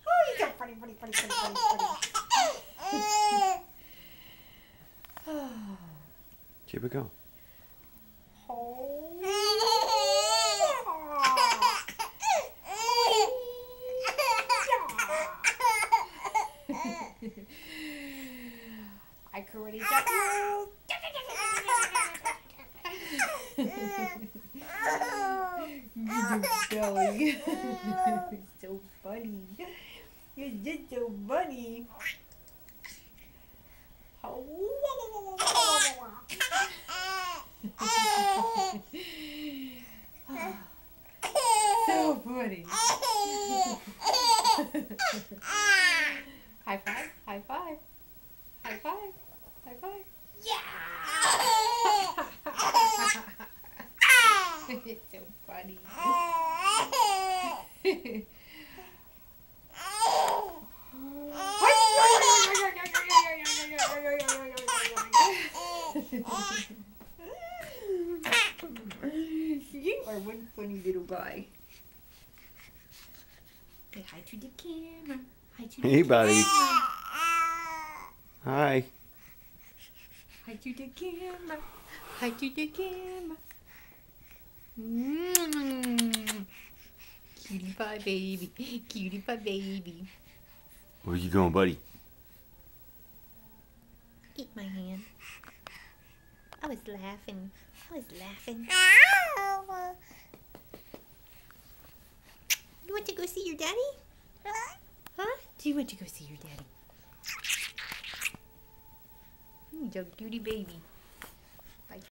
Oh, you're so funny, funny, funny, funny, funny, funny. Keep it going. I already got you. Belly. So funny. You're just so funny. So funny. High five, high five, high five, high five. Yeah! It's so funny. You are one funny little guy. Say hi to the camera. Hi to the Hey, buddy. camera. Hi. Hi to the camera. Hi to the camera. Mm. Cutie pie baby. Cutie pie baby. Where you going, buddy? Eat my hand. I was laughing. I was laughing. You want to go see your daddy? Huh? Do you want to go see your daddy? You're a cutie baby.